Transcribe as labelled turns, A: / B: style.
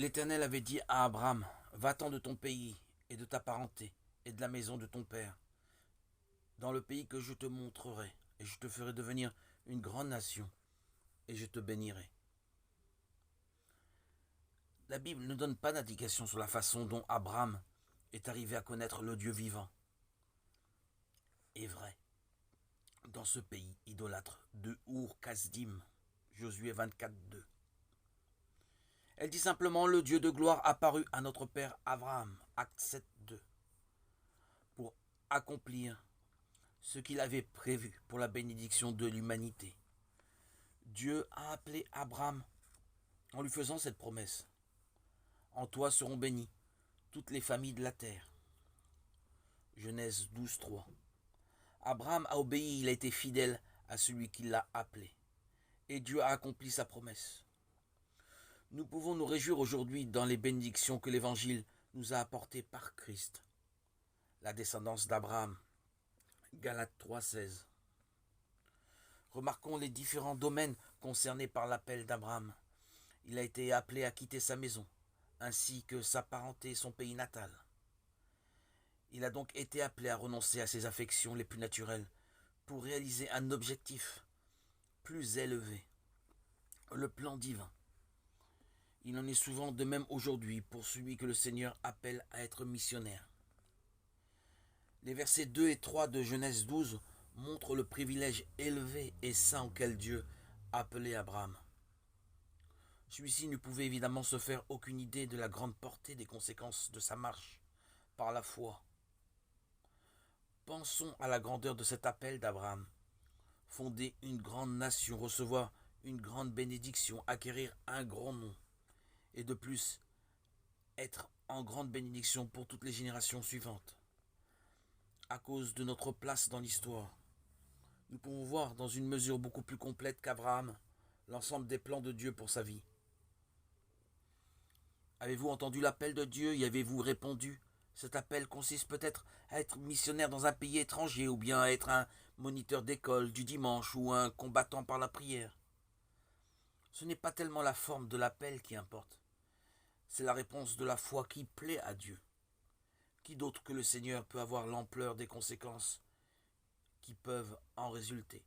A: L'Éternel avait dit à Abraham, va-t'en de ton pays et de ta parenté et de la maison de ton père, dans le pays que je te montrerai, et je te ferai devenir une grande nation, et je te bénirai. La Bible ne donne pas d'indication sur la façon dont Abraham est arrivé à connaître le Dieu vivant et vrai dans ce pays idolâtre de Our-Kasdim, Josué 24:2. Elle dit simplement le Dieu de gloire apparut à notre père Abraham, acte 7:2, pour accomplir ce qu'il avait prévu pour la bénédiction de l'humanité. Dieu a appelé Abraham en lui faisant cette promesse. En toi seront bénies toutes les familles de la terre. Genèse 12:3. Abraham a obéi, il a été fidèle à celui qui l'a appelé. Et Dieu a accompli sa promesse. Nous pouvons nous réjouir aujourd'hui dans les bénédictions que l'Évangile nous a apportées par Christ. La descendance d'Abraham. Galates 3:16. Remarquons les différents domaines concernés par l'appel d'Abraham. Il a été appelé à quitter sa maison, ainsi que sa parenté et son pays natal. Il a donc été appelé à renoncer à ses affections les plus naturelles pour réaliser un objectif plus élevé, le plan divin. Il en est souvent de même aujourd'hui pour celui que le Seigneur appelle à être missionnaire. Les versets 2 et 3 de Genèse 12 montrent le privilège élevé et saint auquel Dieu a appelé Abraham. Celui-ci ne pouvait évidemment se faire aucune idée de la grande portée des conséquences de sa marche par la foi. Pensons à la grandeur de cet appel d'Abraham. Fonder une grande nation, recevoir une grande bénédiction, acquérir un grand nom, et de plus, être en grande bénédiction pour toutes les générations suivantes. À cause de notre place dans l'histoire, nous pouvons voir dans une mesure beaucoup plus complète qu'Abraham l'ensemble des plans de Dieu pour sa vie. Avez-vous entendu l'appel de Dieu? Y avez-vous répondu? Cet appel consiste peut-être à être missionnaire dans un pays étranger, ou bien à être un moniteur d'école du dimanche, ou un combattant par la prière. Ce n'est pas tellement la forme de l'appel qui importe, c'est la réponse de la foi qui plaît à Dieu. Qui d'autre que le Seigneur peut avoir l'ampleur des conséquences qui peuvent en résulter?